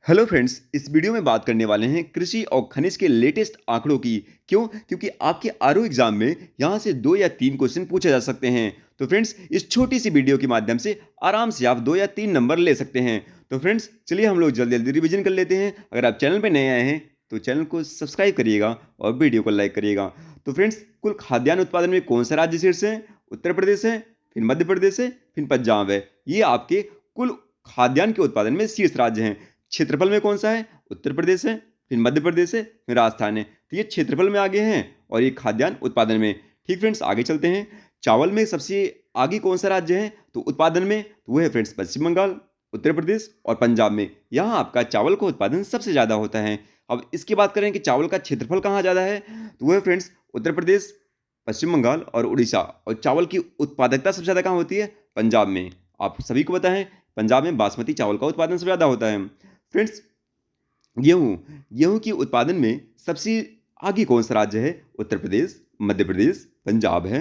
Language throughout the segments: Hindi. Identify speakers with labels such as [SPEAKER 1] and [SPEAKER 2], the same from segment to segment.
[SPEAKER 1] हेलो फ्रेंड्स, इस वीडियो में बात करने वाले हैं कृषि और खनिज के लेटेस्ट आंकड़ों की। क्यों? क्योंकि आपके आरओ एग्जाम में यहाँ से 2 या 3 क्वेश्चन पूछे जा सकते हैं। तो फ्रेंड्स, इस छोटी सी वीडियो के माध्यम से आराम से आप 2 या 3 नंबर ले सकते हैं। तो फ्रेंड्स, चलिए हम लोग जल्दी जल्दी रिवीजन कर लेते हैं। अगर आप चैनल पर नए आए हैं तो चैनल को सब्सक्राइब करिएगा और वीडियो को लाइक करिएगा। तो फ्रेंड्स, कुल खाद्यान्न उत्पादन में कौन सा राज्य शीर्ष है? उत्तर प्रदेश है, फिर मध्य प्रदेश है, फिर पंजाब है। ये आपके कुल खाद्यान्न के उत्पादन में शीर्ष राज्य हैं। क्षेत्रफल में कौन सा है? उत्तर प्रदेश है, फिर मध्य प्रदेश है, फिर राजस्थान है। तो ये क्षेत्रफल में आगे हैं और ये खाद्यान्न उत्पादन में। ठीक फ्रेंड्स, आगे चलते हैं। चावल में सबसे आगे कौन सा राज्य है तो उत्पादन में? तो वो है फ्रेंड्स पश्चिम बंगाल, उत्तर प्रदेश और पंजाब में। यहाँ आपका चावल का उत्पादन सबसे ज़्यादा होता है। अब इसकी बात करें कि चावल का क्षेत्रफल कहाँ ज़्यादा है, तो वो है फ्रेंड्स उत्तर प्रदेश, पश्चिम बंगाल और उड़ीसा। और चावल की उत्पादकता सबसे ज़्यादा कहाँ होती है? पंजाब में। आप सभी को पता है पंजाब में बासमती चावल का उत्पादन सबसे ज़्यादा होता है। फ्रेंड्स, गेहूँ गेहूँ की उत्पादन में सबसे आगे कौन सा राज्य है? उत्तर प्रदेश, मध्य प्रदेश, पंजाब है।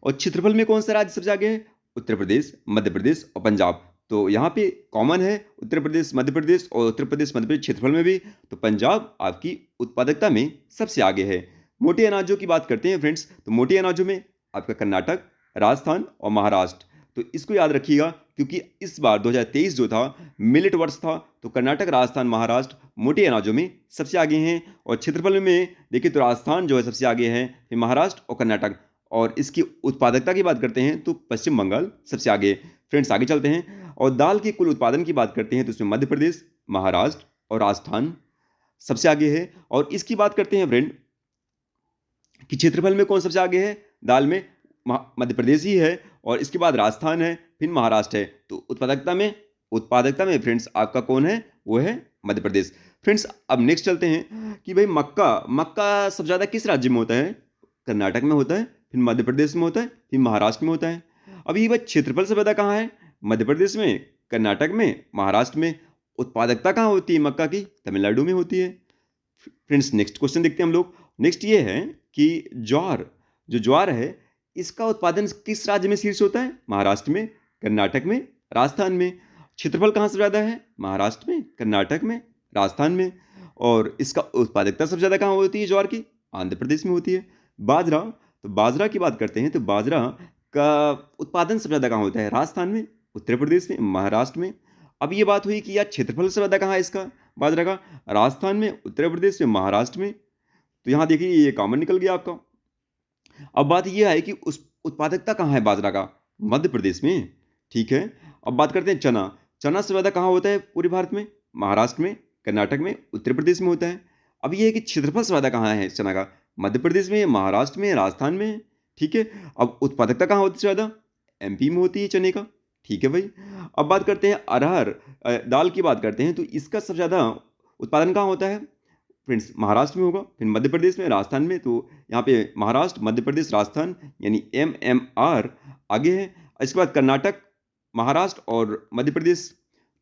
[SPEAKER 1] और क्षेत्रफल में कौन सा राज्य सबसे आगे है? उत्तर प्रदेश, मध्य प्रदेश और पंजाब। तो यहाँ पे कॉमन है उत्तर प्रदेश मध्य प्रदेश, और उत्तर प्रदेश मध्य प्रदेश क्षेत्रफल में भी। तो पंजाब आपकी उत्पादकता में सबसे आगे है। मोटे अनाजों की बात करते हैं फ्रेंड्स, तो मोटे अनाजों में आपका कर्नाटक, राजस्थान और महाराष्ट्र। तो इसको याद रखिएगा क्योंकि इस बार 2023 जो था मिलेट वर्ष था। तो कर्नाटक, राजस्थान, महाराष्ट्र मोटे अनाजों में सबसे आगे हैं। और क्षेत्रफल में देखिए तो राजस्थान जो है सबसे आगे है, फिर महाराष्ट्र और कर्नाटक। और इसकी उत्पादकता की बात करते हैं तो पश्चिम बंगाल सबसे आगे। फ्रेंड्स, आगे चलते हैं और दाल के कुल उत्पादन की बात करते हैं तो इसमें मध्य प्रदेश, महाराष्ट्र और राजस्थान सबसे आगे है। और इसकी बात करते हैं फ्रेंड कि क्षेत्रफल में कौन सबसे आगे है दाल में? मध्य प्रदेश ही है, और इसके बाद राजस्थान है, फिर महाराष्ट्र है। तो उत्पादकता में फ्रेंड्स आपका कौन है? वो है मध्य प्रदेश। फ्रेंड्स, अब नेक्स्ट चलते हैं कि भाई मक्का मक्का सबसे ज़्यादा किस राज्य में होता है? कर्नाटक में होता है, फिर मध्य प्रदेश में होता है, फिर महाराष्ट्र में होता है। अब ये भाई क्षेत्रफल से ज़्यादा कहाँ है? मध्य प्रदेश में, कर्नाटक में, महाराष्ट्र में। उत्पादकता कहाँ होती है मक्का की? तमिलनाडु में होती है। फ्रेंड्स, नेक्स्ट क्वेश्चन देखते हैं हम लोग। नेक्स्ट ये है कि ज्वार है, इसका उत्पादन किस राज्य में शीर्ष होता है? महाराष्ट्र में, कर्नाटक में, राजस्थान में। क्षेत्रफल कहाँ से ज़्यादा है? महाराष्ट्र में, कर्नाटक में, राजस्थान में। और इसका उत्पादकता सबसे ज़्यादा कहाँ होती है ज्वार की? आंध्र प्रदेश में होती है। बाजरा, तो बाजरा की बात करते हैं तो बाजरा का उत्पादन सबसे ज़्यादा कहाँ होता है? राजस्थान में, उत्तर प्रदेश में, महाराष्ट्र में। अब ये बात हुई कि यार क्षेत्रफल सबसे ज़्यादा कहाँ है इसका बाजरा का? राजस्थान में, उत्तर प्रदेश में, महाराष्ट्र में। तो यहाँ देखिए ये कॉमन निकल गया आपका। अब बात ये है कि उस उत्पादकता कहाँ है बाजरा का? मध्य प्रदेश में। ठीक है। अब बात करते हैं चना। चना सबसे ज़्यादा कहाँ होता है पूरे भारत में? महाराष्ट्र में, कर्नाटक में, उत्तर प्रदेश में होता है। अब ये है कि क्षेत्रफल सबसे ज़्यादा कहाँ है चना का? मध्य प्रदेश में, महाराष्ट्र में, राजस्थान में। ठीक है। अब उत्पादकता कहाँ होती है ज़्यादा? एमपी में होती है चने का। ठीक है भाई। अब बात करते हैं अरहर दाल की बात करते हैं तो इसका सबसे ज़्यादा उत्पादन कहाँ होता है? फ्रेंड्स, महाराष्ट्र में होगा, फिर मध्य प्रदेश में, राजस्थान में। तो यहाँ पे महाराष्ट्र, मध्य प्रदेश, राजस्थान यानी MMR आगे है। इसके बाद कर्नाटक, महाराष्ट्र और मध्य प्रदेश।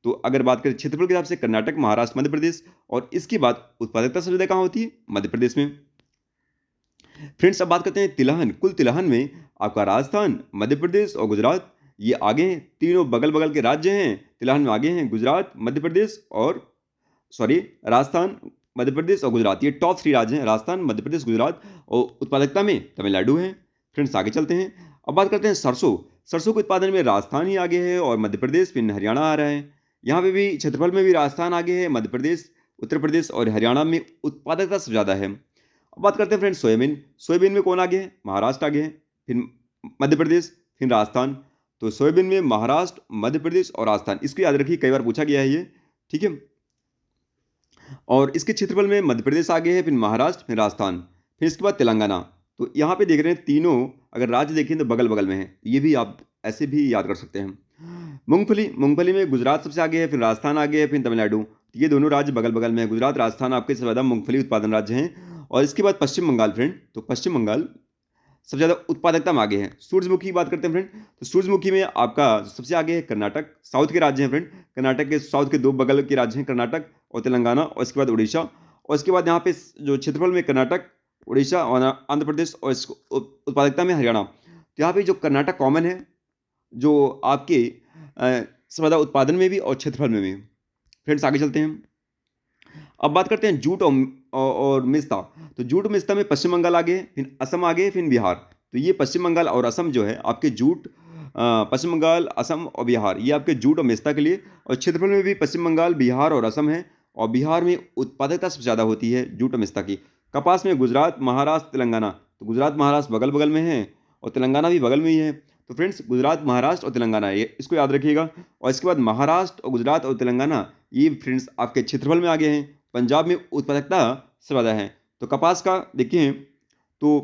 [SPEAKER 1] तो अगर बात करें क्षेत्रफल के हिसाब से कर्नाटक, महाराष्ट्र, मध्य प्रदेश। और इसके बाद उत्पादकता सबसे ज़्यादा कहाँ होती है? मध्य प्रदेश में। फ्रेंड्स, अब बात करते हैं तिलहन। कुल तिलहन में आपका राजस्थान, मध्य प्रदेश और गुजरात ये आगे हैं। तीनों बगल बगल के राज्य हैं, तिलहन में आगे हैं। गुजरात, मध्य प्रदेश और राजस्थान, मध्य प्रदेश और गुजरात ये टॉप 3 राज्य हैं। राजस्थान, मध्य प्रदेश, गुजरात। और उत्पादकता में तमिलनाडु है। फ्रेंड्स, आगे चलते हैं। अब बात करते हैं सरसों। सरसों के उत्पादन में राजस्थान ही आगे है और मध्य प्रदेश, फिर हरियाणा आ रहा है। यहाँ पे भी क्षेत्रफल में भी राजस्थान आगे है, मध्य प्रदेश, उत्तर प्रदेश और हरियाणा में उत्पादकता सबसे ज़्यादा है। अब बात करते हैं फ्रेंड्स सोयाबीन। सोयाबीन में कौन आगे है? महाराष्ट्र आगे है, फिर मध्य प्रदेश, फिर राजस्थान। तो सोयाबीन में महाराष्ट्र, मध्य प्रदेश और राजस्थान, इसको याद रखिए, कई बार पूछा गया है ये। ठीक है। और इसके क्षेत्रफल में मध्य प्रदेश आगे है, फिर महाराष्ट्र, फिर राजस्थान, फिर इसके बाद तेलंगाना। तो यहाँ पे देख रहे हैं तीनों अगर राज्य देखें तो बगल बगल में है। ये भी आप ऐसे भी याद कर सकते हैं। मूंगफली मूंगफली में गुजरात सबसे आगे है, फिर राजस्थान आगे है, फिर तमिलनाडु। ये दोनों राज्य बगल बगल में है। गुजरात, राजस्थान आपके सबसे ज़्यादा मूंगफली उत्पादन राज्य हैं। और इसके बाद पश्चिम बंगाल फ्रेंड। तो पश्चिम बंगाल सबसे ज़्यादा उत्पादकता में आगे है। सूरजमुखी की बात करते हैं फ्रेंड, तो सूरजमुखी में आपका सबसे आगे है कर्नाटक। साउथ के राज्य हैं फ्रेंड। कर्नाटक के साउथ के 2 बगल के राज्य हैं, कर्नाटक और तेलंगाना। और इसके बाद उड़ीसा। और इसके बाद यहाँ पे जो क्षेत्रफल में कर्नाटक, उड़ीसा और आंध्र प्रदेश। और इसको उत्पादकता में हरियाणा। तो यहाँ पे जो कर्नाटक कॉमन है, जो आपके सबसे ज़्यादा उत्पादन में भी और क्षेत्रफल में भी। फ्रेंड्स, आगे चलते हैं। अब बात करते हैं जूट और मेस्ता। तो जूट और मेस्ता में पश्चिम बंगाल आगे है, फिर असम आगे है, फिर बिहार। तो ये पश्चिम बंगाल और असम जो है आपके जूट, पश्चिम बंगाल, असम और बिहार, ये आपके जूट और मेस्ता के लिए। और क्षेत्रफल में भी पश्चिम बंगाल, बिहार और असम है। और बिहार में उत्पादकता सबसे ज़्यादा होती है जूट और मेस्ता की। कपास में गुजरात, महाराष्ट्र, तेलंगाना। तो गुजरात महाराष्ट्र बगल बगल में है और तेलंगाना भी बगल में ही है। तो फ्रेंड्स, गुजरात, महाराष्ट्र और तेलंगाना, ये इसको याद रखिएगा। और इसके बाद महाराष्ट्र और गुजरात और तेलंगाना, ये फ्रेंड्स आपके क्षेत्रफल में आगे हैं। पंजाब में उत्पादकता सबसे ज़्यादा है। तो कपास का देखिए, तो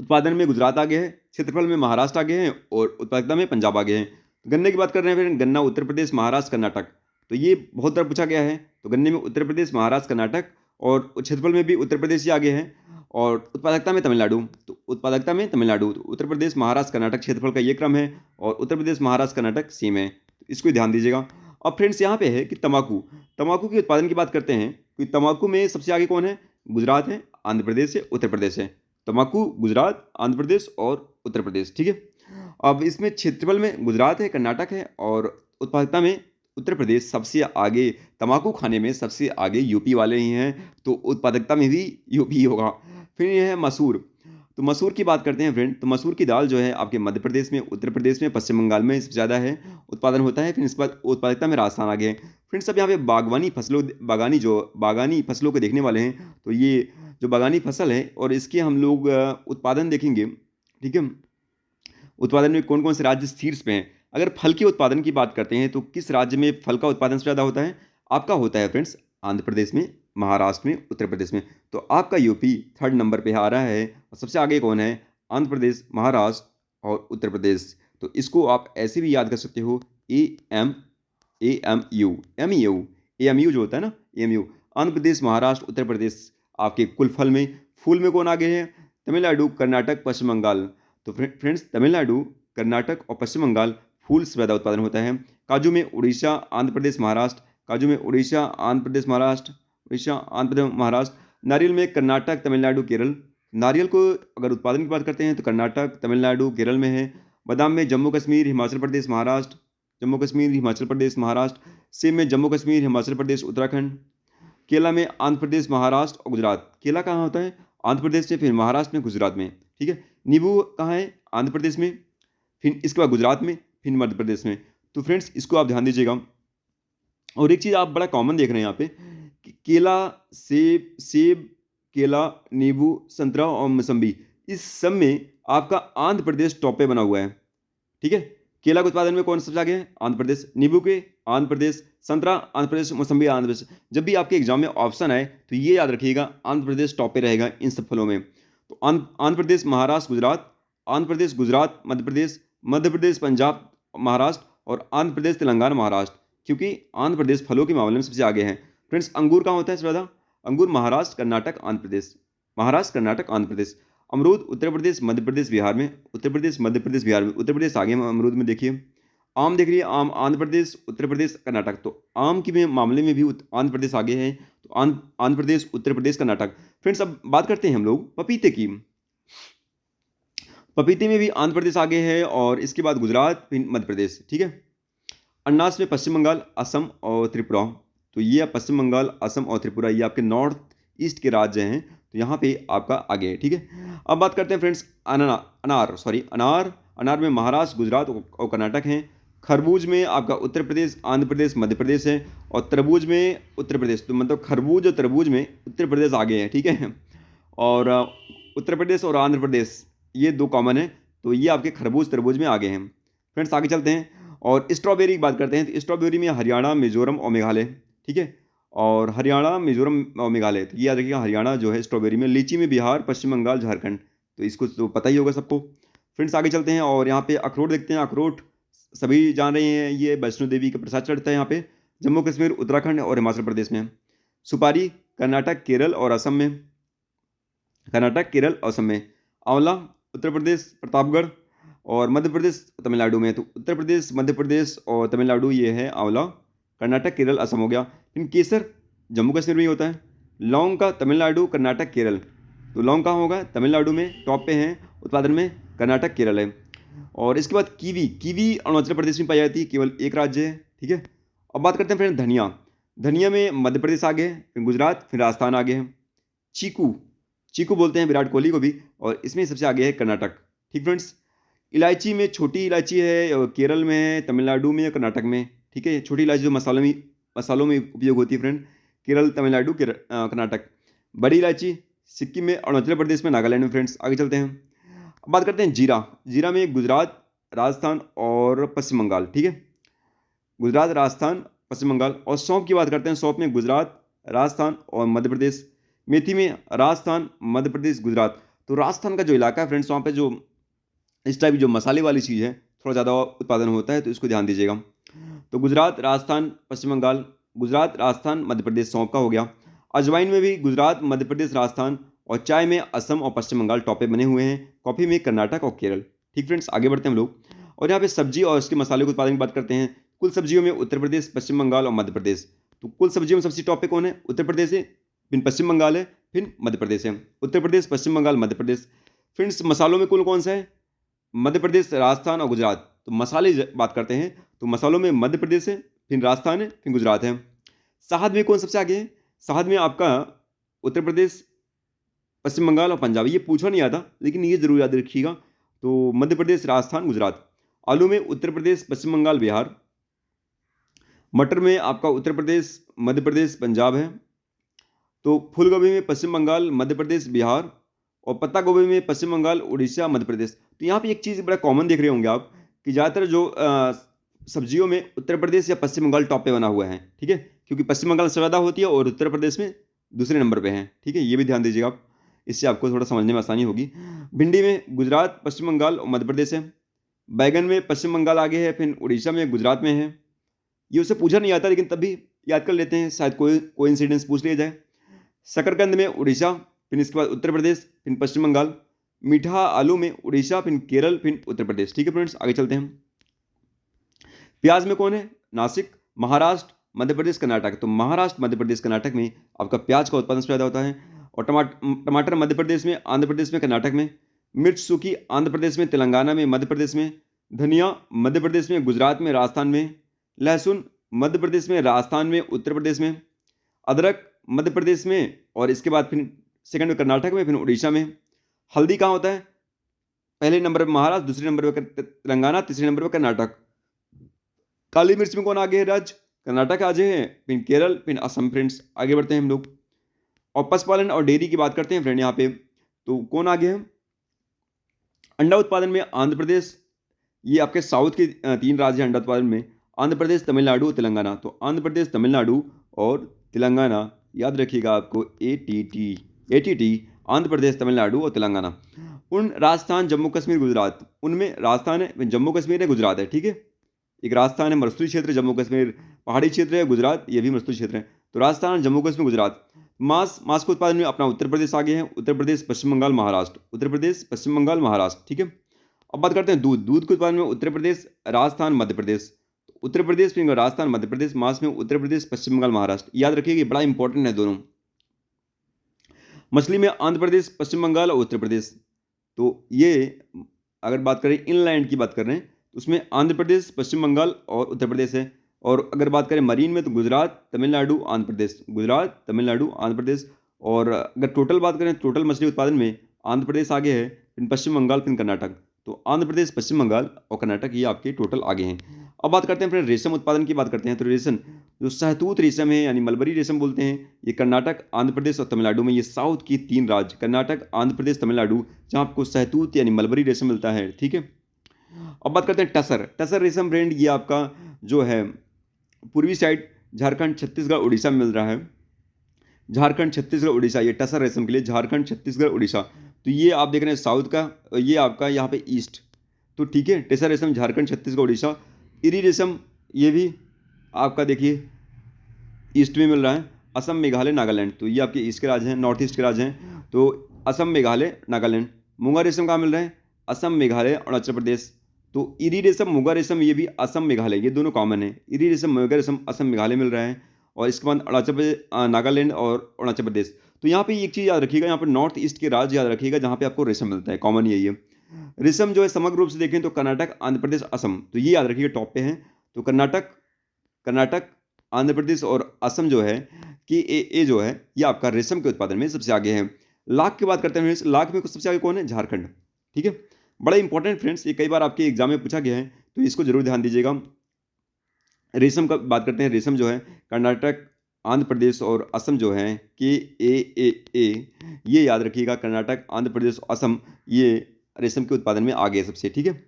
[SPEAKER 1] उत्पादन में गुजरात आगे है, क्षेत्रफल में महाराष्ट्र आगे है और उत्पादकता में पंजाब आगे है। तो गन्ने की बात कर रहे हैं फिर, गन्ना उत्तर प्रदेश, महाराष्ट्र, कर्नाटक। तो ये बहुत बार पूछा गया है। तो गन्ने में उत्तर प्रदेश, महाराष्ट्र, कर्नाटक और क्षेत्रफल में भी उत्तर प्रदेश ही आगे है। और उत्पादकता में तमिलनाडु। तो उत्पादकता में तमिलनाडु, तो उत्तर प्रदेश, महाराष्ट्र, कर्नाटक, क्षेत्रफल का ये क्रम है। और उत्तर प्रदेश, महाराष्ट्र, कर्नाटक सेम है, तो इसको ध्यान दीजिएगा। अब फ्रेंड्स यहाँ पे है कि तंबाकू, तंबाकू के उत्पादन की बात करते हैं। कि तंबाकू में सबसे आगे कौन है? गुजरात है, आंध्र प्रदेश है, उत्तर प्रदेश है। तंबाकू गुजरात, आंध्र प्रदेश और उत्तर प्रदेश, ठीक है। अब इसमें क्षेत्रफल में गुजरात है, कर्नाटक है और उत्पादकता में उत्तर प्रदेश सबसे आगे। तंबाकू खाने में सबसे आगे यूपी वाले ही हैं, तो उत्पादकता में भी यूपी ही होगा। फिर ये है मसूर। तो मसूर की बात करते हैं फ्रेंड। तो मसूर की दाल जो है आपके मध्य प्रदेश में, उत्तर प्रदेश में, पश्चिम बंगाल में सबसे ज़्यादा है उत्पादन होता है। फिर इसके बाद उत्पादकता में राजस्थान आगे है। फ्रेंड्स, अब यहाँ पे बागानी फसलों को देखने वाले हैं। तो ये जो बागानी फसल है और इसके हम लोग उत्पादन देखेंगे, ठीक है। उत्पादन में कौन कौन से राज्य शीर्ष पे हैं? अगर फल के उत्पादन की बात करते हैं तो किस राज्य में फल का उत्पादन सबसे ज़्यादा होता है? आपका होता है फ्रेंड्स आंध्र प्रदेश में, महाराष्ट्र में, उत्तर प्रदेश में। तो आपका यूपी थर्ड नंबर पे आ रहा है। और सबसे आगे कौन है? आंध्र प्रदेश, महाराष्ट्र और उत्तर प्रदेश। तो इसको आप ऐसे भी याद कर सकते हो, ए एम यू जो होता है ना, AMU। आंध्र प्रदेश, महाराष्ट्र, उत्तर प्रदेश आपके कुल फल में। फूल में कौन आगे है? तमिलनाडु, कर्नाटक, पश्चिम बंगाल। तो फ्रेंड्स, तमिलनाडु, कर्नाटक और पश्चिम बंगाल फूल से ज़्यादा उत्पादन होता है। काजू में उड़ीसा, आंध्र प्रदेश, महाराष्ट्र। काजू में उड़ीसा, आंध्र प्रदेश, महाराष्ट्र, उड़ीसा, आंध्र प्रदेश, महाराष्ट्र। नारियल में कर्नाटक, तमिलनाडु, केरल। नारियल को अगर उत्पादन की बात करते हैं तो कर्नाटक, तमिलनाडु, केरल में है। बादाम में जम्मू कश्मीर, हिमाचल प्रदेश, महाराष्ट्र। जम्मू कश्मीर, हिमाचल प्रदेश, महाराष्ट्र। सेब में जम्मू कश्मीर, हिमाचल प्रदेश, उत्तराखंड। केला में आंध्र प्रदेश, महाराष्ट्र और गुजरात। केला कहाँ होता है? आंध्र प्रदेश में, फिर महाराष्ट्र में, गुजरात में, ठीक है। नींबू कहाँ है? आंध्र प्रदेश में, फिर इसके बाद गुजरात में, फिर मध्य प्रदेश में। तो फ्रेंड्स, इसको आप ध्यान दीजिएगा। और एक चीज़ आप बड़ा कॉमन देख रहे हैं यहाँ पे कि केला, सेब, केला, नींबू, संतरा और मौसम्बी, इस सब में आपका आंध्र प्रदेश टॉप पे बना हुआ है, ठीक है। केला के उत्पादन में कौन सबसे आगे है? आंध्र प्रदेश। नींबू के आंध्र प्रदेश, संतरा आंध्र प्रदेश, मौसम्बी आंध्र प्रदेश। जब भी आपके एग्जाम में ऑप्शन आए तो ये याद रखिएगा, आंध्र प्रदेश टॉप पे रहेगा इन सब फलों में। तो आंध्र प्रदेश, महाराष्ट्र, गुजरात। आंध्र प्रदेश, गुजरात, मध्य प्रदेश। मध्य प्रदेश, पंजाब, महाराष्ट्र और आंध्र प्रदेश, तेलंगाना, महाराष्ट्र। क्योंकि आंध्र प्रदेश फलों के मामले में सबसे आगे हैं। फ्रेंड्स, अंगूर कहाँ होता है सबसे ज़्यादा? अंगूर महाराष्ट्र, कर्नाटक, आंध्र प्रदेश। महाराष्ट्र, कर्नाटक, आंध्र प्रदेश। अमरूद उत्तर प्रदेश, मध्य प्रदेश, बिहार में। उत्तर प्रदेश, मध्य प्रदेश, बिहार में। उत्तर प्रदेश आगे में अमरूद में देखिए। आम देख लीजिए, आम आंध्र प्रदेश, उत्तर प्रदेश, कर्नाटक। तो आम के मामले में भी आंध्र प्रदेश आगे है। तो आंध्र प्रदेश, उत्तर प्रदेश, कर्नाटक। फ्रेंड्स, अब बात करते हैं हम लोग पपीते की। पपीते में भी आंध्र प्रदेश आगे है और इसके बाद गुजरात, फिर मध्य प्रदेश, ठीक है। अनानास में पश्चिम बंगाल, असम और त्रिपुरा। तो ये पश्चिम बंगाल, असम और त्रिपुरा, ये आपके नॉर्थ ईस्ट के राज्य हैं। तो यहाँ पे आपका आगे है, ठीक है। अब बात करते हैं फ्रेंड्स अनार में महाराष्ट्र, गुजरात और कर्नाटक हैं। खरबूज में आपका उत्तर प्रदेश, आंध्र प्रदेश, मध्य प्रदेश है। और तरबूज में उत्तर प्रदेश। तो मतलब खरबूज और तरबूज में उत्तर प्रदेश आगे है, ठीक है। और उत्तर प्रदेश और आंध्र प्रदेश ये दो कॉमन है। तो ये आपके खरबूज तरबूज में आगे हैं। फ्रेंड्स, आगे चलते हैं और स्ट्रॉबेरी की बात करते हैं। तो स्ट्रॉबेरी में हरियाणा, मिजोरम और मेघालय, ठीक है। और हरियाणा, मिजोरम और मेघालय, तो ये याद रखिएगा हरियाणा जो है स्ट्रॉबेरी में। लीची में बिहार, पश्चिम बंगाल, झारखंड। तो इसको तो पता ही होगा सबको। फ्रेंड्स, आगे चलते हैं और यहाँ पे अखरोट देखते हैं। अखरोट सभी जान रहे हैं, ये वैष्णो देवी का प्रसाद चढ़ता है यहाँ पे। जम्मू कश्मीर, उत्तराखंड और हिमाचल प्रदेश में। सुपारी कर्नाटक, केरल और असम में। कर्नाटक, केरल और असम में। आंवला उत्तर प्रदेश, प्रतापगढ़ और मध्य प्रदेश, तमिलनाडु में। तो उत्तर प्रदेश, मध्य प्रदेश और तमिलनाडु ये है आंवला। कर्नाटक, केरल, असम हो गया। फिर केसर जम्मू कश्मीर में ही होता है। लौंग का तमिलनाडु, कर्नाटक, केरल। तो लौंग कहाँ होगा? तमिलनाडु में टॉप पे हैं उत्पादन में, कर्नाटक, केरल है। और इसके बाद कीवी अरुणाचल प्रदेश में पाई जाती है, केवल एक राज्य है, ठीक है। अब बात करते हैं फ्रेंड धनिया। धनिया में मध्य प्रदेश आगे है, फिर गुजरात, फिर राजस्थान आगे है। चीकू, चीकू बोलते हैं विराट कोहली को भी, और इसमें सबसे आगे है कर्नाटक। ठीक फ्रेंड्स। इलायची में छोटी इलायची है, केरल में है, तमिलनाडु में, कर्नाटक में। ठीक है, छोटी इलायची जो मसालों में उपयोग होती है फ्रेंड, केरल, तमिलनाडु, कर्नाटक। बड़ी इलायची सिक्किम में, अरुणाचल प्रदेश में, नागालैंड में। फ्रेंड्स आगे चलते हैं। अब बात करते हैं जीरा। जीरा में गुजरात, राजस्थान और पश्चिम बंगाल। ठीक है, गुजरात, राजस्थान, पश्चिम बंगाल। और सौंफ की बात करते हैं, सौंफ में गुजरात, राजस्थान और मध्य प्रदेश। मेथी में राजस्थान, मध्य प्रदेश, गुजरात। तो राजस्थान का जो इलाका है फ्रेंड्स, वहाँ पे जो इस टाइप की जो मसाले वाली चीज़ है थोड़ा ज़्यादा उत्पादन होता है, तो इसको ध्यान दीजिएगा। तो गुजरात, राजस्थान, पश्चिम बंगाल, गुजरात, राजस्थान, मध्य प्रदेश सौंफ का हो गया। अजवाइन में भी गुजरात, मध्य प्रदेश, राजस्थान। और चाय में असम और पश्चिम बंगाल टॉप पे बने हुए हैं। कॉफ़ी में कर्नाटक और केरल। ठीक फ्रेंड्स, आगे बढ़ते हैं हम लोग। और यहाँ पे सब्जी और उसके मसाले के उत्पादन की बात करते हैं। कुल सब्जियों में उत्तर प्रदेश, पश्चिम बंगाल और मध्य प्रदेश। तो कुल सब्जियों में सबसे टॉप पे कौन है? उत्तर प्रदेश है, फिर पश्चिम बंगाल है, फिर मध्य प्रदेश है। उत्तर प्रदेश, पश्चिम बंगाल, मध्य प्रदेश। फ्रेंड्स, मसालों में कुल कौन सा है? मध्य प्रदेश, राजस्थान और गुजरात। तो मसाले बात करते हैं, तो मसालों में मध्य प्रदेश है, फिर राजस्थान है, फिर गुजरात है। शहद में कौन सबसे आगे है? शहद में आपका उत्तर प्रदेश, पश्चिम बंगाल और पंजाब। ये पूछा नहीं आता, लेकिन ये जरूर याद रखिएगा। तो मध्य प्रदेश, राजस्थान, गुजरात। आलू में उत्तर प्रदेश, पश्चिम बंगाल, बिहार। मटर में आपका उत्तर प्रदेश, मध्य प्रदेश, पंजाब है। तो फूल गोभी में पश्चिम बंगाल, मध्य प्रदेश, बिहार। और पत्ता गोभी में पश्चिम बंगाल, उड़ीसा, मध्य प्रदेश। तो यहाँ पे एक चीज़ बड़ा कॉमन देख रहे होंगे आप, कि ज़्यादातर जो सब्जियों में उत्तर प्रदेश या पश्चिम बंगाल टॉप पे बना हुआ है। ठीक है, क्योंकि पश्चिम बंगाल सबसे ज़्यादा होती है और उत्तर प्रदेश में दूसरे नंबर पे है। ठीक है, ये भी ध्यान दीजिएगा आप, इससे आपको थोड़ा समझने में आसानी होगी। भिंडी में गुजरात, पश्चिम बंगाल और मध्य प्रदेश है। बैगन में पश्चिम बंगाल आगे है, फिर उड़ीसा में, गुजरात में है। ये उससे पूछा नहीं आता, लेकिन तब भी याद कर लेते हैं, शायद कोई कोइंसिडेंस पूछ लिया जाए। शकरकंद में उड़ीसा, फिर इसके बाद उत्तर प्रदेश, फिर पश्चिम बंगाल। मीठा आलू में उड़ीसा, फिर केरल, फिर उत्तर प्रदेश। ठीक है फ्रेंड्स, आगे चलते हैं। प्याज में कौन है? नासिक, महाराष्ट्र, मध्य प्रदेश, कर्नाटक। तो महाराष्ट्र, मध्य प्रदेश, कर्नाटक में आपका प्याज का उत्पादन सबसे ज़्यादा होता है। और टमाटर मध्य प्रदेश में, आंध्र प्रदेश में, कर्नाटक में। मिर्च सूखी आंध्र प्रदेश में, तेलंगाना में, मध्य प्रदेश में। धनिया मध्य प्रदेश में, गुजरात में, राजस्थान में। लहसुन मध्य प्रदेश में, राजस्थान में, उत्तर प्रदेश में। अदरक मध्य प्रदेश में, और इसके बाद फिर सेकंड में कर्नाटक में, फिर उड़ीसा में। हल्दी कहाँ होता है? पहले नंबर पर महाराष्ट्र, दूसरे नंबर पर तेलंगाना, तीसरे नंबर पर कर्नाटक। काली मिर्च में कौन आगे है राज्य? कर्नाटक आगे है, फिर केरल, फिर असम। फ्रेंड्स आगे बढ़ते हैं हम लोग। और पशुपालन और डेयरी की बात करते हैं फ्रेंड यहाँ पे, तो कौन आगे है? अंडा उत्पादन में आंध्र प्रदेश, ये आपके साउथ के 3 राज्य हैं अंडा उत्पादन में। आंध्र प्रदेश, तमिलनाडु, तेलंगाना। तो आंध्र प्रदेश, तमिलनाडु और तेलंगाना, याद रखिएगा आपको ATT, आंध्र प्रदेश, तमिलनाडु और तेलंगाना। उन राजस्थान, जम्मू कश्मीर, गुजरात। उनमें राजस्थान है, जम्मू कश्मीर है, गुजरात है। ठीक है, एक राजस्थान है मरुस्थलीय क्षेत्र, जम्मू कश्मीर पहाड़ी क्षेत्र है, गुजरात ये भी मरुस्थलीय क्षेत्र है। तो राजस्थान, जम्मू कश्मीर, गुजरात। मांस के उत्पादन में अपना उत्तर प्रदेश आगे है, उत्तर प्रदेश, पश्चिम बंगाल, महाराष्ट्र। उत्तर प्रदेश, पश्चिम बंगाल, महाराष्ट्र। ठीक है, अब बात करते हैं दूध के उत्पादन में उत्तर प्रदेश, राजस्थान, मध्य प्रदेश। उत्तर प्रदेश, फिर राजस्थान, मध्य प्रदेश। मांस में उत्तर प्रदेश, पश्चिम बंगाल, महाराष्ट्र। याद रखिएगा, बड़ा इंपॉर्टेंट है दोनों। मछली में आंध्र प्रदेश, पश्चिम बंगाल और उत्तर प्रदेश। तो ये अगर बात करें इनलैंड की बात कर रहे हैं, तो उसमें आंध्र प्रदेश, पश्चिम बंगाल और उत्तर प्रदेश है। और अगर बात करें मरीन में, तो गुजरात, तमिलनाडु, आंध्र प्रदेश। गुजरात, तमिलनाडु, आंध्र प्रदेश। और अगर टोटल बात करें, टोटल मछली उत्पादन में आंध्र प्रदेश आगे है, फिर पश्चिम बंगाल, फिर कर्नाटक। तो आंध्र प्रदेश, पश्चिम बंगाल और कर्नाटक ये आपके टोटल आगे हैं। अब बात करते हैं फिर रेशम उत्पादन की बात करते हैं। तो रेशम जो शहतूत रेशम है, यानी मलबरी रेशम बोलते हैं, ये कर्नाटक, आंध्र प्रदेश और तमिलनाडु में, ये साउथ की 3 राज्य कर्नाटक, आंध्र प्रदेश, तमिलनाडु, जहाँ आपको शहतूत यानी मलबरी रेशम मिलता है। ठीक है, अब बात करते हैं टसर रेशम ब्रांड। ये आपका जो है पूर्वी साइड झारखंड, छत्तीसगढ़, उड़ीसा में मिल रहा है। झारखंड, छत्तीसगढ़, उड़ीसा, ये टसर रेशम के लिए झारखंड, छत्तीसगढ़, उड़ीसा। तो ये आप देख रहे हैं साउथ का, ये आपका यहाँ पे ईस्ट। तो ठीक है, टसर रेशम झारखंड, छत्तीसगढ़, उड़ीसा। इरी रेशम ये भी आपका देखिए ईस्ट में मिल रहा है, असम, मेघालय, नागालैंड। तो ये आपके ईस्ट के राज्य हैं, नॉर्थ ईस्ट के राज्य हैं। तो असम, मेघालय, नागालैंड। मूंगा रेशम कहाँ मिल रहे हैं? असम, मेघालय, अरुणाचल प्रदेश। तो इरी रेशम, मूंगा रेशम, ये भी असम, मेघालय, ये दोनों कॉमन है। इरी रेशम, मूंगा रेशम असम, मेघालय मिल रहा है। और इसके बाद अरुणाचल प्रदेश, नागालैंड और अरुणाचल प्रदेश। तो यहाँ पे एक चीज़ याद रखिएगा, यहाँ पर नॉर्थ ईस्ट के राज्य याद रखिएगा जहाँ पे आपको रेशम मिलता है, कॉमन यही है। रेशम जो है समग्र रूप से देखें तो कर्नाटक, आंध्र प्रदेश, असम, तो ये याद रखिएगा टॉप पे है। तो कर्नाटक, आंध्र प्रदेश और असम जो है कि ये जो है ये आपका रेशम के उत्पादन में सबसे आगे है। लाख की बात करते हैं फ्रेंड्स, लाख में सबसे आगे कौन है? झारखंड। ठीक है, बड़ा इंपॉर्टेंट फ्रेंड्स, ये कई बार आपके एग्जाम में पूछा गया है, तो इसको जरूर ध्यान दीजिएगा। रेशम का बात करते हैं, रेशम जो है कर्नाटक, आंध्र प्रदेश और असम जो है कि ए ये याद रखिएगा, कर्नाटक, आंध्र प्रदेश, असम ये रेशम के उत्पादन में आगे है सबसे। ठीक है,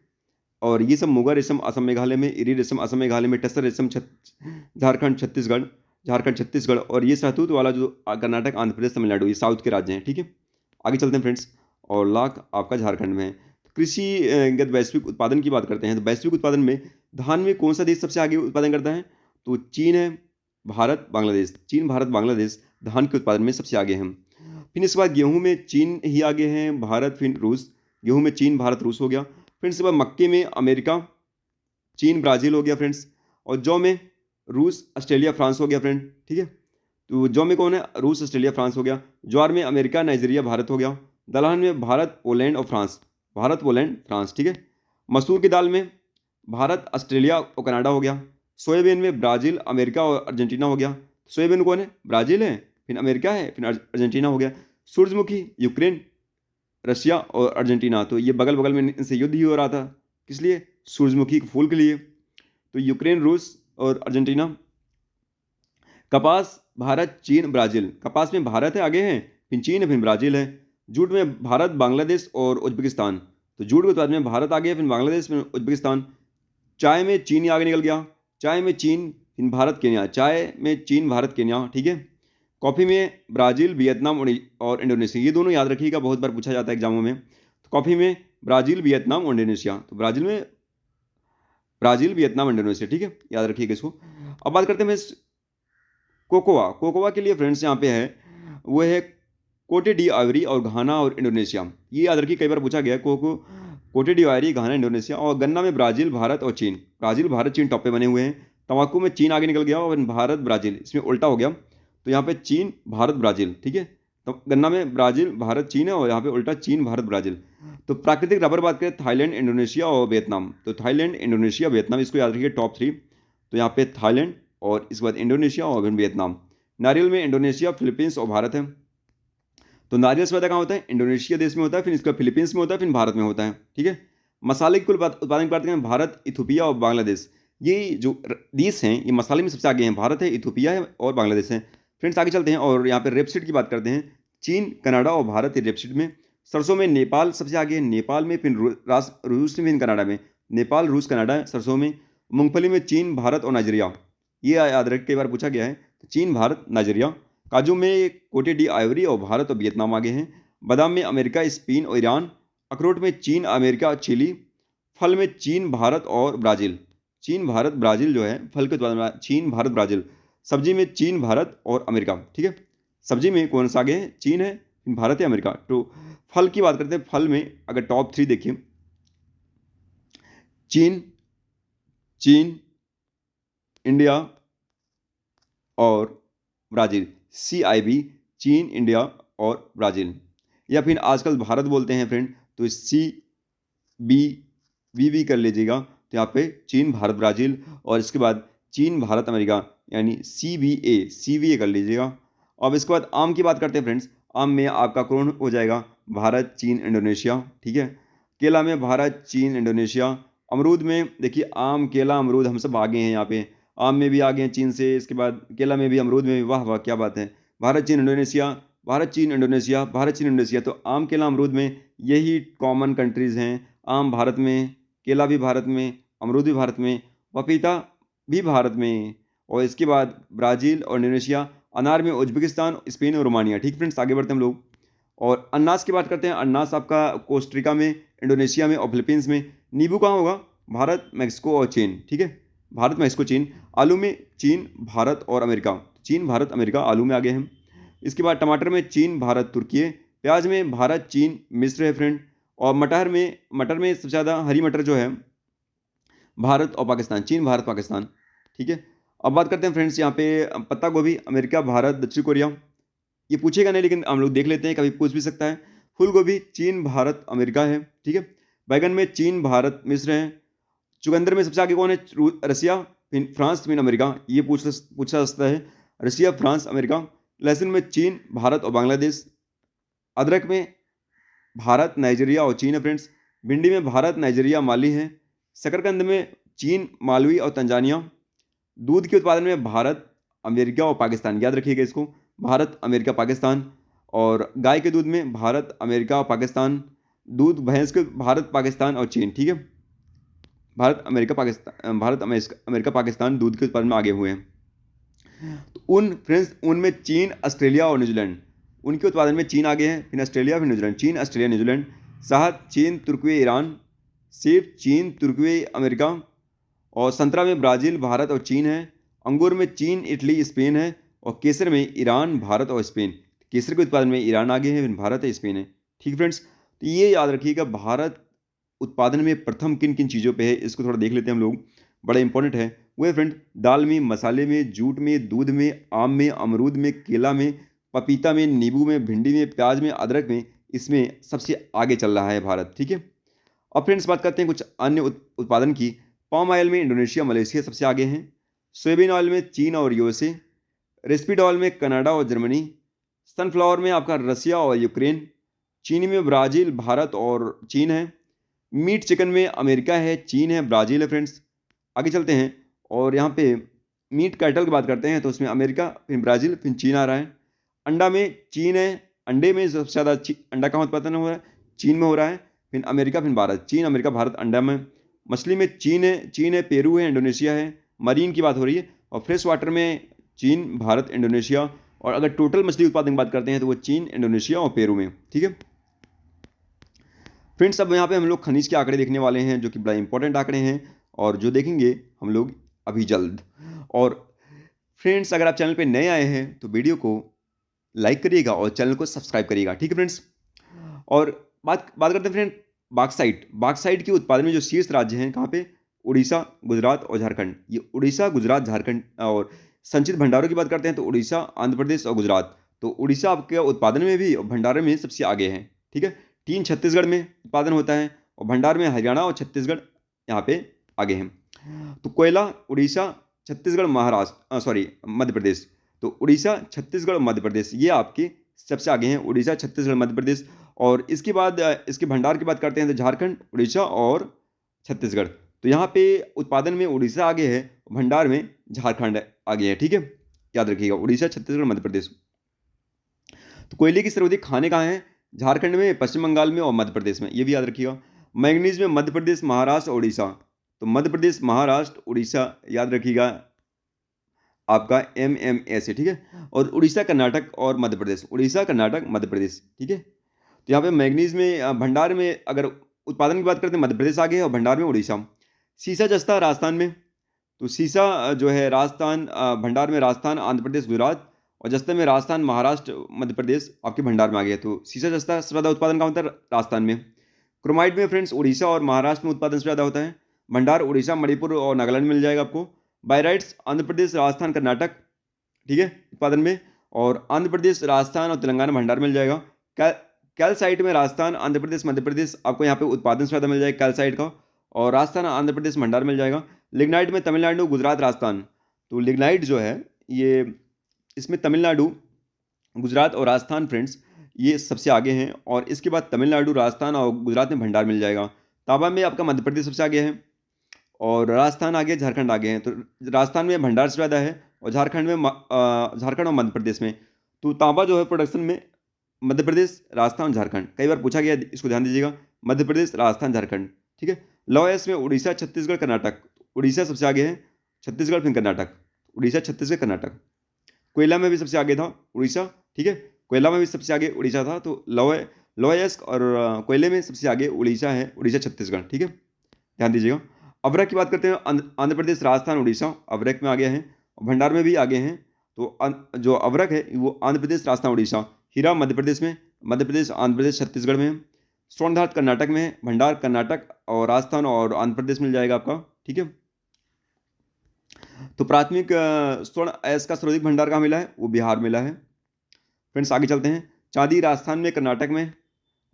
[SPEAKER 1] और ये सब मोगा रेशम असम मेघालय में, इरी रेशम असम मेघालय में, टसर रेशम झारखंड छत्तीसगढ़, और ये सहतूत वाला जो कर्नाटक, आंध्र प्रदेश, तमिलनाडु, ये साउथ के राज्य हैं। ठीक है, आगे चलते हैं फ्रेंड्स, और लाख आपका झारखंड में है। कृषिगत वैश्विक उत्पादन की बात करते हैं, तो वैश्विक उत्पादन में धान में कौन सा देश सबसे आगे उत्पादन करता है? तो चीन है, भारत, बांग्लादेश। चीन, भारत, बांग्लादेश धान के उत्पादन में सबसे आगे हैं। फिर इसके बाद गेहूं में चीन ही आगे हैं, भारत, फिर रूस। गेहूं में चीन, भारत, रूस हो गया। फिर इसके बाद मक्के में अमेरिका, चीन, ब्राजील हो गया फ्रेंड्स। और जौ में रूस, ऑस्ट्रेलिया, फ्रांस हो गया फ्रेंड। ठीक है, तो जौ में कौन है? रूस, ऑस्ट्रेलिया, फ्रांस हो गया। ज्वार में अमेरिका, नाइजीरिया, भारत हो गया। दलहन में भारत, पोलैंड और फ्रांस। Bharat, Poland, France. ठीक है, मसूर की दाल में भारत, ऑस्ट्रेलिया और कनाडा हो गया। सोयाबीन में ब्राजील, अमेरिका और अर्जेंटीना हो गया। सोयाबीन कौन है? ब्राजील है, फिर अमेरिका है, फिर अर्जेंटीना हो गया। सूरजमुखी, यूक्रेन, रशिया और अर्जेंटीना। तो ये बगल बगल में इनसे युद्ध ही हो रहा था, किस लिए? सूरजमुखी के फूल के लिए। तो यूक्रेन, रूस और अर्जेंटीना। कपास, भारत, चीन, ब्राजील। कपास में भारत है आगे है, फिर चीन है, फिर ब्राजील है। जूट में भारत, बांग्लादेश और उज्बेकिस्तान। तो जूट के उत्पादन में भारत आगे है, फिर बांग्लादेश, फिर उज्बेकिस्तान। चाय में चीन ही आगे निकल गया। चाय में चीन, फिर भारत, केन्या। चाय में चीन, भारत, केन्या। ठीक है, कॉफ़ी में ब्राज़ील, वियतनाम और इंडोनेशिया। ये दोनों याद रखिएगा, बहुत बार पूछा जाता है एग्जामों में। तो कॉफ़ी में ब्राज़ील, वियतनाम और इंडोनेशिया। तो ब्राज़ील, वियतनाम, इंडोनेशिया। ठीक है, याद रखिएगा इसको। अब बात करते हैं कोकोआ। कोकोआ के लिए फ्रेंड्स यहाँ पे है, वो है कोटे डी आइवरी और घाना और इंडोनेशिया। ये याद रखिए, कई बार पूछा गया है। कोटे डी आइवरी, घाना, इंडोनेशिया। और गन्ना में ब्राज़ील, भारत और चीन। ब्राज़ील, भारत, चीन टॉप पे बने हुए हैं। तंबाकू में चीन आगे निकल गया और भारत, ब्राज़ील, इसमें उल्टा हो गया। तो यहाँ पे चीन, भारत, ब्राज़ील। ठीक है, तो गन्ना में ब्राज़ील, भारत, चीन है, और यहाँ पे उल्टा चीन, भारत, ब्राज़ील। तो प्राकृतिक रबर बात करें, थाईलैंड, इंडोनेशिया और वियतनाम। तो थाईलैंड, इंडोनेशिया, वियतनाम, इसको याद रखिए, टॉप 3। तो यहाँ पे थाईलैंड और इसके बाद इंडोनेशिया और फिर वियतनाम। नारियल में इंडोनेशिया, फिलीपींस और भारत है। तो नारियल से पैदा कहाँ होता है? इंडोनेशिया देश में होता है, फिर इसका फिलीपींस में होता है, फिर भारत में होता है। ठीक है, मसाले की कुल उत्पादन की बात करें, भारत, इथोपिया और बांग्लादेश। ये जो देश हैं ये मसाले में सबसे आगे हैं, भारत है, इथोपिया है और बांग्लादेश है। फ्रेंड्स आगे चलते हैं और यहाँ पे रेपसीड की बात करते हैं। चीन, कनाडा और भारत है रेपसीड में। सरसों में नेपाल सबसे आगे है, नेपाल में, फिर रूस में, फिर कनाडा में। नेपाल, रूस, कनाडा है सरसों में। मूंगफली में चीन, भारत और नाइजीरिया। ये याद रख, कई बार पूछा गया है। तो चीन, भारत, नाइजीरिया। काजू में कोटे डी आइवरी और भारत और वियतनाम आगे हैं। बादाम में अमेरिका, स्पेन और ईरान। अखरोट में चीन, अमेरिका, चिली। फल में चीन, भारत और ब्राज़ील। चीन, भारत, ब्राज़ील जो है फल के उत्पादन में चीन, भारत, ब्राज़ील। सब्जी में चीन, भारत और अमेरिका। ठीक है, सब्जी में कौन सा आगे है? चीन है, भारत है, अमेरिका। तो फल की बात करते हैं, फल में अगर टॉप 3 देखिए, चीन, इंडिया और ब्राज़ील। CIB, चीन, इंडिया और ब्राज़ील। या फिर आजकल भारत बोलते हैं फ्रेंड, तो CBV कर लीजिएगा। तो यहाँ पे चीन, भारत, ब्राज़ील, और इसके बाद चीन, भारत, अमेरिका, यानी CVA कर लीजिएगा। अब इसके बाद आम की बात करते हैं फ्रेंड्स। आम में आपका कौन हो जाएगा? भारत, चीन, इंडोनेशिया। ठीक है, केला में भारत, चीन, इंडोनेशिया। अमरूद में देखिए, आम, केला, अमरूद हम सब आगे हैं यहाँ पे। आम में भी आगे हैं चीन से, इसके बाद केला में भी, अमरूद में भी। वाह वाह, क्या बात है। भारत, चीन, इंडोनेशिया, भारत, चीन, इंडोनेशिया, भारत, चीन, इंडोनेशिया। तो आम, केला, अमरूद में यही कॉमन कंट्रीज़ हैं। आम भारत में, केला भी भारत में, अमरूद भी भारत में, पपीता भी भारत में, और इसके बाद ब्राज़ील और इंडोनेशिया। अनार में उज्बेकिस्तान, स्पेन और रोमानिया। ठीक फ्रेंड्स, आगे बढ़ते हैं हम लोग और अनानास की बात करते हैं। अनानास आपका कोस्टरिका में, इंडोनेशिया में और फिलीपींस में। नींबू कहाँ होगा? भारत, मैक्सिको और चीन। ठीक है, भारत, मैक्सिको, चीन। आलू में चीन, भारत और अमेरिका। चीन, भारत, अमेरिका आलू में आगे हैं। इसके बाद टमाटर में चीन, भारत, तुर्की है। प्याज में भारत, चीन, मिस्र है फ्रेंड। और मटर में सबसे ज़्यादा हरी मटर जो है भारत और पाकिस्तान। चीन, भारत, पाकिस्तान। ठीक है, अब बात करते हैं फ्रेंड्स यहाँ पे पत्ता गोभी, अमेरिका, भारत, दक्षिण कोरिया। ये पूछेगा नहीं, लेकिन हम लोग देख लेते हैं, कभी पूछ भी सकता है। फूल गोभी चीन, भारत, अमेरिका है। ठीक है, बैगन में चीन, भारत, मिस्र है। चुकंदर में सबसे आगे कौन है? रसिया, फिर फ्रांस फिर अमेरिका, ये पूछा जा सकता है। Russia, France, America. लहसुन में चीन, भारत और बांग्लादेश। अदरक में भारत, नाइजीरिया और चीन है फ्रेंड्स। भिंडी में भारत, नाइजीरिया, माली है। शकरकंद में चीन, मालवी और तंजानिया। दूध के उत्पादन में भारत, अमेरिका और पाकिस्तान, याद रखिएगा इसको, भारत, अमेरिका, पाकिस्तान। और गाय के दूध में भारत, अमेरिका और पाकिस्तान। दूध भैंस के भारत, पाकिस्तान और चीन, ठीक है। भारत, अमेरिका, पाकिस्तान, भारत, अमेरिका, पाकिस्तान दूध के उत्पादन में आगे हुए हैं। तो ऊन फ्रेंड्स, ऊन में चीन, ऑस्ट्रेलिया और न्यूजीलैंड। उनके उत्पादन में चीन आगे हैं, फिर ऑस्ट्रेलिया, फिर न्यूजीलैंड। चीन, ऑस्ट्रेलिया, न्यूजीलैंड। शहद चीन, तुर्की, ईरान। सेब चीन, तुर्की, अमेरिका। और संतरा में ब्राज़ील, भारत और चीन है। अंगूर में चीन, इटली, स्पेन है। और केसर में ईरान, भारत और स्पेन। केसर के उत्पादन में ईरान आगे है, फिर भारत है, स्पेन है, ठीक फ्रेंड्स। तो ये याद रखिएगा भारत उत्पादन में प्रथम किन किन चीज़ों पे है, इसको थोड़ा देख लेते हैं हम लोग, बड़ा इंपॉर्टेंट है। वो है फ्रेंड, दाल में, मसाले में, जूट में, दूध में, आम में, अमरूद में, केला में, पपीता में, नींबू में, भिंडी में, प्याज में, अदरक में, इसमें सबसे आगे चल रहा है भारत, ठीक है। अब फ्रेंड्स बात करते हैं कुछ अन्य उत्पादन की। पाम ऑयल में इंडोनेशिया, मलेशिया सबसे आगे हैं। सोयाबीन ऑयल में चीन और यूएसए। रेस्पीड ऑयल में कनाडा और जर्मनी। सनफ्लावर में आपका रसिया और यूक्रेन। चीनी में ब्राज़ील, भारत और चीन है। मीट चिकन में अमेरिका है, चीन है, ब्राज़ील है फ्रेंड्स। आगे चलते हैं और यहाँ पे मीट कैटल की बात करते हैं तो उसमें अमेरिका, फिर ब्राज़ील, फिर चीन आ रहा है। अंडा में चीन है, अंडे में सबसे ज़्यादा अंडा का उत्पादन हो रहा है, चीन में हो रहा है, फिर अमेरिका, फिर भारत। चीन, अमेरिका, भारत अंडा में। मछली में चीन है, पेरू है, इंडोनेशिया है। मरीन की बात हो रही है। और फ्रेश वाटर में चीन, भारत, इंडोनेशिया। और अगर टोटल मछली उत्पादन की बात करते हैं तो वो चीन, इंडोनेशिया और पेरू में, ठीक है फ्रेंड्स। अब यहाँ पे हम लोग खनिज के आंकड़े देखने वाले हैं जो कि बड़ा इंपॉर्टेंट आंकड़े हैं और जो देखेंगे हम लोग अभी जल्द। और फ्रेंड्स अगर आप चैनल पे नए आए हैं तो वीडियो को लाइक करिएगा और चैनल को सब्सक्राइब करिएगा, ठीक है फ्रेंड्स। और बात करते हैं फ्रेंड बाक्साइट के उत्पादन में जो शीर्ष राज्य हैं कहाँ पे, उड़ीसा, गुजरात और झारखंड। ये उड़ीसा, गुजरात, झारखंड। और संचित भंडारों की बात करते हैं तो उड़ीसा, आंध्र प्रदेश और गुजरात। तो उड़ीसा आपके उत्पादन में भी और भंडारण में सबसे आगे है, ठीक है। 3 छत्तीसगढ़ में उत्पादन होता है और भंडार में हरियाणा और छत्तीसगढ़ यहाँ पे आगे हैं। तो कोयला उड़ीसा, छत्तीसगढ़, मध्य प्रदेश। तो उड़ीसा, छत्तीसगढ़ और मध्य प्रदेश ये आपके सबसे आगे हैं, उड़ीसा, छत्तीसगढ़, मध्य प्रदेश। और इसके बाद इसके भंडार की बात करते हैं तो झारखंड, उड़ीसा और छत्तीसगढ़। तो यहाँ पे उत्पादन में उड़ीसा आगे है, भंडार में झारखंड आगे है, ठीक है, याद रखिएगा, उड़ीसा, छत्तीसगढ़, मध्य प्रदेश। तो कोयले की सर्वाधिक खाने कहाँ हैं, झारखंड में, पश्चिम बंगाल में और मध्य प्रदेश में, ये भी याद रखिएगा। मैंगनीज में मध्य प्रदेश, महाराष्ट्र, उड़ीसा। तो मध्य प्रदेश, महाराष्ट्र, उड़ीसा याद रखिएगा आपका MMS है, ठीक है। और उड़ीसा, कर्नाटक और मध्य प्रदेश, उड़ीसा, कर्नाटक, मध्य प्रदेश, ठीक है। तो यहाँ पे मैंगनीज में भंडार में अगर उत्पादन की बात करते हैं मध्य प्रदेश आगे है और भंडार में उड़ीसा। सीसा जस्ता राजस्थान में। तो सीसा जो है राजस्थान, भंडार में राजस्थान, आंध्र प्रदेश, गुजरात। और जस्ते में राजस्थान, महाराष्ट्र, मध्य प्रदेश आपके भंडार में आ गया। तो सीसा जस्ता सबसे ज़्यादा उत्पादन कहाँ होता है, राजस्थान में। क्रोमाइट में फ्रेंड्स उड़ीसा और महाराष्ट्र में उत्पादन सबसे ज़्यादा होता है। भंडार उड़ीसा, मणिपुर और नागालैंड में मिल जाएगा आपको। बायराइट्स आंध्र प्रदेश, राजस्थान, कर्नाटक, ठीक है, उत्पादन में। और आंध्र प्रदेश, राजस्थान और तेलंगाना भंडार मिल जाएगा। कैल्साइट में राजस्थान, आंध्र प्रदेश, मध्य प्रदेश आपको यहाँ पे उत्पादन से ज़्यादा मिल जाएगा कैल्साइट का। और राजस्थान, आंध्र प्रदेश भंडार मिल जाएगा। लिग्नाइट में तमिलनाडु, गुजरात, राजस्थान। तो लिग्नाइट जो है ये इसमें तमिलनाडु, गुजरात और राजस्थान फ्रेंड्स ये सबसे आगे हैं। और इसके बाद तमिलनाडु, राजस्थान और गुजरात में भंडार मिल जाएगा। तांबा में आपका मध्य प्रदेश सबसे आगे है और राजस्थान आगे, झारखंड आगे हैं। तो राजस्थान में भंडार से ज़्यादा है और झारखंड और मध्य प्रदेश में। तो तांबा जो है प्रोडक्शन में मध्य प्रदेश, राजस्थान, झारखंड, कई बार पूछा गया, इसको ध्यान दीजिएगा, मध्य प्रदेश, राजस्थान, झारखंड, ठीक है। लॉयस में उड़ीसा, छत्तीसगढ़, कर्नाटक। उड़ीसा सबसे आगे है, छत्तीसगढ़, फिर कर्नाटक। उड़ीसा, छत्तीसगढ़, कर्नाटक। कोयला में भी सबसे आगे था उड़ीसा, ठीक है, कोयला में भी सबसे आगे उड़ीसा था। तो लॉयस्क और कोयले में सबसे आगे उड़ीसा है, उड़ीसा, छत्तीसगढ़, ठीक है, ध्यान दीजिएगा। अवरक की बात करते हैं, आंध्र प्रदेश, राजस्थान, उड़ीसा अवरक में आगे हैं और भंडार में भी आगे हैं। तो जो अवरक है वो आंध्र प्रदेश, राजस्थान, उड़ीसा। हीरा मध्य प्रदेश में, मध्य प्रदेश, आंध्र प्रदेश, छत्तीसगढ़ में है। स्वर्ण धातु कर्नाटक में है, भंडार कर्नाटक और राजस्थान और आंध्र प्रदेश मिल जाएगा आपका, ठीक है। तो प्राथमिक स्वर्ण अयस्क का सर्वाधिक भंडार कहाँ मिला है, वो बिहार मिला है। फ्रेंड्स आगे चलते हैं। चांदी राजस्थान में, कर्नाटक में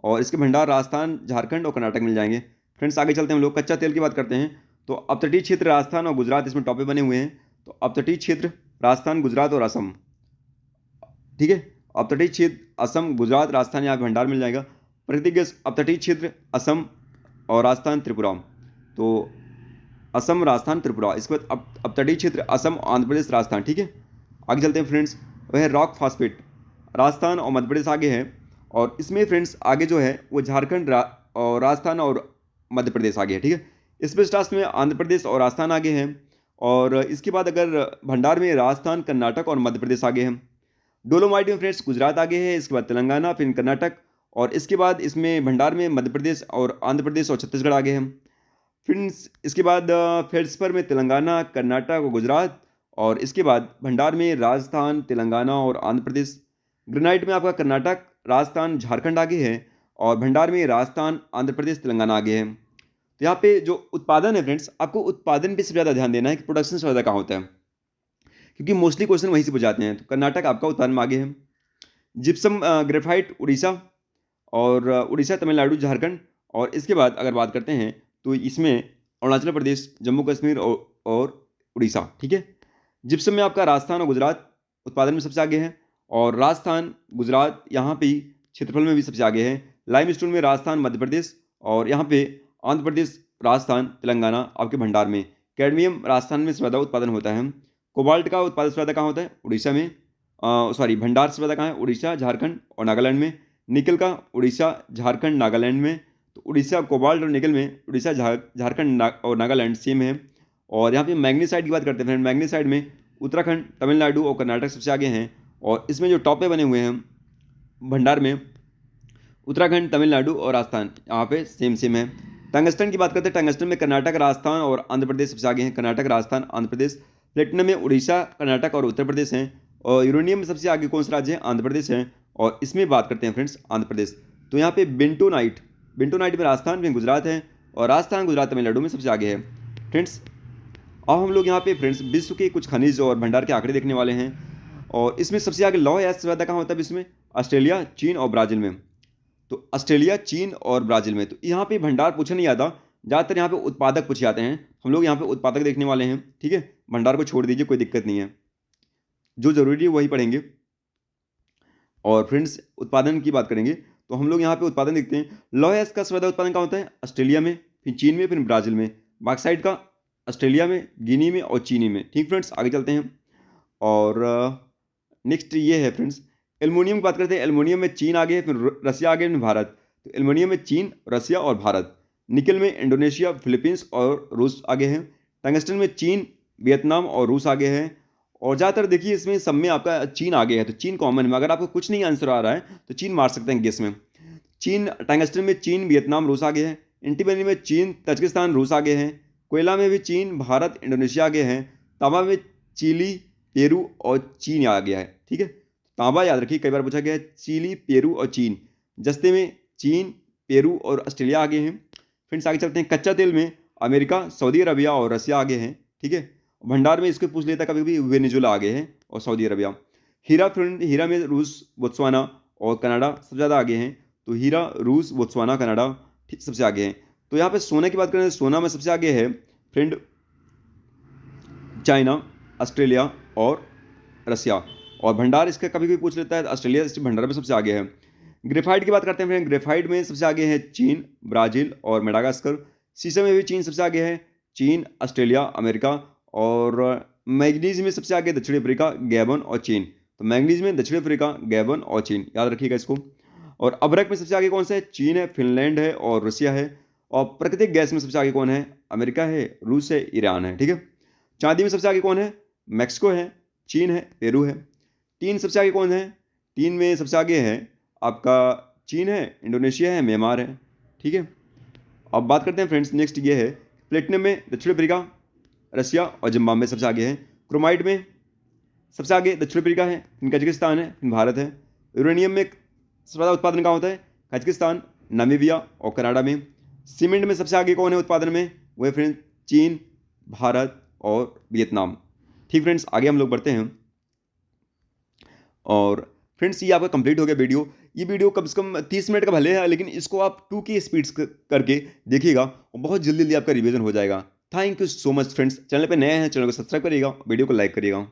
[SPEAKER 1] और इसके भंडार राजस्थान, झारखंड और कर्नाटक मिल जाएंगे। फ्रेंड्स आगे चलते हैं हम लोग कच्चा तेल की बात करते हैं। तो अपतटीय क्षेत्र राजस्थान और गुजरात इसमें टॉप पे बने हुए हैं। तो अपतटीय क्षेत्र राजस्थान, गुजरात और असम, ठीक है। अपतटीय क्षेत्र असम, गुजरात, राजस्थान यहाँ पे भंडार मिल जाएगा। प्राकृतिक गैस अपतटीय क्षेत्र असम और राजस्थान, त्रिपुरा। तो असम, राजस्थान, त्रिपुरा। इसके बाद अपतटीय क्षेत्र असम, आंध्र प्रदेश, राजस्थान, ठीक है। आगे चलते हैं फ्रेंड्स। वह रॉक फॉस्फेट राजस्थान और मध्य प्रदेश आगे है, और इसमें फ्रेंड्स आगे जो है वो झारखंड और राजस्थान और मध्य प्रदेश आगे है, ठीक है। स्पेस में आंध्र प्रदेश और राजस्थान आगे हैं, और इसके बाद अगर भंडार में राजस्थान, कर्नाटक और मध्य प्रदेश आगे हैं। डोलोमाइट में फ्रेंड्स गुजरात आगे है, इसके बाद तेलंगाना, फिर कर्नाटक, और इसके बाद इसमें भंडार में मध्य प्रदेश और आंध्र प्रदेश और छत्तीसगढ़ आगे हैं। फ्रेंड्स इसके बाद फेल्ड्सपर में तेलंगाना, कर्नाटक और गुजरात, और इसके बाद भंडार में राजस्थान, तेलंगाना और आंध्र प्रदेश। ग्रेनाइट में आपका कर्नाटक, राजस्थान, झारखंड आगे है, और भंडार में राजस्थान, आंध्र प्रदेश, तेलंगाना आगे है। तो यहाँ पे जो उत्पादन है फ्रेंड्स, आपको उत्पादन पे सबसे ज़्यादा ध्यान देना है कि प्रोडक्शन सबसे ज़्यादा कहाँ होता है, क्योंकि मोस्टली क्वेश्चन वहीं से पूछ जाते हैं। तो कर्नाटक आपका उत्पादन में आगे है। जिप्सम ग्रेफाइट उड़ीसा, और उड़ीसा, तमिलनाडु, झारखंड, और इसके बाद अगर बात करते हैं तो इसमें अरुणाचल प्रदेश, जम्मू कश्मीर और उड़ीसा, ठीक है। जिप्सम में आपका राजस्थान और गुजरात उत्पादन में सबसे आगे है, और राजस्थान, गुजरात यहाँ पे क्षेत्रफल में भी सबसे आगे है। लाइम स्टोन में राजस्थान, मध्य प्रदेश, और यहाँ पे आंध्र प्रदेश, राजस्थान, तेलंगाना आपके भंडार में। कैडमियम राजस्थान में सबसे ज़्यादा उत्पादन होता है। कोबाल्ट का उत्पादन सबसे ज़्यादा कहाँ होता है? उड़ीसा में। भंडार सबसे ज़्यादा कहाँ है? उड़ीसा, झारखंड और नागालैंड में। निकल का उड़ीसा, झारखंड, नागालैंड में। तो उड़ीसा, कोबाल्ट और निकल में उड़ीसा, झारखंड और नागालैंड सेम है। और यहाँ पे मैग्नीसाइड की बात करते हैं। मैग्नीसाइड में उत्तराखंड, तमिलनाडु और कर्नाटक सबसे आगे हैं, और इसमें जो टॉप पे बने हुए हैं भंडार में उत्तराखंड, तमिलनाडु और राजस्थान यहाँ पे सेम है। टंगस्टन की बात करते हैं। टंगस्टन में कर्नाटक, राजस्थान और आंध्र प्रदेश सबसे आगे हैं। कर्नाटक, राजस्थान, आंध्र प्रदेश। प्लेटिनम में उड़ीसा, कर्नाटक और उत्तर प्रदेश हैं। और यूरेनियम में सबसे आगे कौन सा राज्य है? आंध्र प्रदेश है। और इसमें बात करते हैं फ्रेंड्स आंध्र प्रदेश। तो यहाँ पे बेंटोनाइट में राजस्थान में गुजरात है, और राजस्थान, गुजरात, तमिलनाडु में सबसे आगे है। फ्रेंड्स अब हम लोग यहाँ पे फ्रेंड्स विश्व के कुछ खनिज और भंडार के आंकड़े देखने वाले हैं, और इसमें सबसे आगे लौह अयस्क ज़्यादा कहाँ होता है विश्व में? ऑस्ट्रेलिया, चीन और ब्राज़ील में। तो ऑस्ट्रेलिया, चीन और ब्राज़ील में। तो यहाँ पे भंडार पूछा नहीं आता, ज़्यादातर यहाँ पे उत्पादक पूछे जाते हैं। हम लोग यहाँ पे उत्पादक देखने वाले हैं, ठीक है। भंडार को छोड़ दीजिए, कोई दिक्कत नहीं है, जो जरूरी है वही पढ़ेंगे। और फ्रेंड्स उत्पादन की बात करेंगे तो हम लोग यहाँ पे उत्पादन देखते हैं। लौह अयस्क का सर्वाधिक उत्पादन कहाँ होता है? ऑस्ट्रेलिया में, फिर चीन में, फिर ब्राज़ील में। बॉक्साइट का ऑस्ट्रेलिया में, गिनी में और चीनी में, ठीक फ्रेंड्स। आगे चलते हैं, और नेक्स्ट ये है फ्रेंड्स एल्युमिनियम की बात करते हैं। एल्युमिनियम में चीन आगे है, फिर रसिया आगे, फिर भारत। तो एल्युमिनियम में चीन, रसिया और भारत। निकल में इंडोनेशिया, फिलीपींस और रूस आगे हैं। टंगस्टन में चीन, वियतनाम और रूस आगे हैं। और ज़्यादातर देखिए इसमें सब में आपका चीन आगे है, तो चीन कॉमन में। अगर आपको कुछ नहीं आंसर आ रहा है तो चीन मार सकते हैं गेस में। चीन, टंगस्टन में चीन, वियतनाम, रूस आगे है। एंटीमनी में चीन, तजिकिस्तान, रूस आगे हैं। कोयला में भी चीन, भारत, इंडोनेशिया आगे हैं। तांबा में चिली, पेरू और चीन आ गया है, ठीक है। तांबा याद रखिए, कई बार पूछा गया है, चिली, पेरू और चीन। जस्ते में चीन, पेरू और ऑस्ट्रेलिया आगे हैं। फ्रेंड्स आगे चलते हैं। कच्चा तेल में अमेरिका, सऊदी अरबिया और रसिया आगे हैं, ठीक है। भंडार में इसको पूछ लेता कभी भी, वेनेजुला आगे है और सऊदी अरबिया। हीरा फ्रेंड, हीरा में रूस, बोत्सवाना और कनाडा सबसे ज़्यादा आगे हैं। तो हीरा, रूस, बोत्सवाना, कनाडा ठीक सबसे आगे हैं। तो यहाँ पे सोना की बात करें तो सोना में सबसे आगे है फ्रेंड चाइना, ऑस्ट्रेलिया और रसिया। और भंडार इसका कभी भी पूछ लेता है, ऑस्ट्रेलिया इस भंडार में सबसे आगे है। ग्रेफाइट की बात करते हैं फ्रेंड। ग्रेफाइट में सबसे आगे है चीन, ब्राज़ील और मेडागास्कर। शीशे में भी चीन सबसे आगे है, चीन, ऑस्ट्रेलिया, अमेरिका। और मैग्नीज में सबसे आगे दक्षिण अफ्रीका, गैबन और चीन। तो मैग्नीज में दक्षिण अफ्रीका, गैबन और चीन, याद रखिएगा इसको। और अभ्रक में सबसे आगे कौन सा है? चीन है, फिनलैंड है और रसिया है। और प्राकृतिक गैस में सबसे आगे कौन है? अमेरिका है, रूस है, ईरान है, ठीक है। चांदी में सबसे आगे कौन है? मैक्सिको है, चीन है, पेरू है। टीन सबसे आगे कौन है? टीन में सबसे आगे है आपका चीन है, इंडोनेशिया है, म्यांमार है, ठीक है। अब बात करते हैं फ्रेंड्स, नेक्स्ट ये है प्लेटिनम में दक्षिण अफ्रीका, रसिया और जिम्बाब्वे सबसे आगे है। क्रोमाइट में सबसे आगे दक्षिण अफ्रीका है, फिर कजाकिस्तान है, फिर भारत है। यूरेनियम में सबसे ज़्यादा उत्पादन कहाँ होता है? कजाकिस्तान, नामीबिया और कनाडा में। सीमेंट में सबसे आगे कौन है उत्पादन में? वह फ्रेंड्स चीन, भारत और वियतनाम, ठीक फ्रेंड्स। आगे हम लोग बढ़ते हैं, और फ्रेंड्स ये आपका कंप्लीट हो गया वीडियो। ये वीडियो कम से कम 30 मिनट का भले है, लेकिन इसको आप 2 की स्पीड्स करके देखिएगा और बहुत जल्दी जल्दी आपका रिवीजन हो जाएगा। Thank you so much friends. Channel पे नए हैं, चैनल को सब्सक्राइब करिएगा, वीडियो को लाइक करिएगा।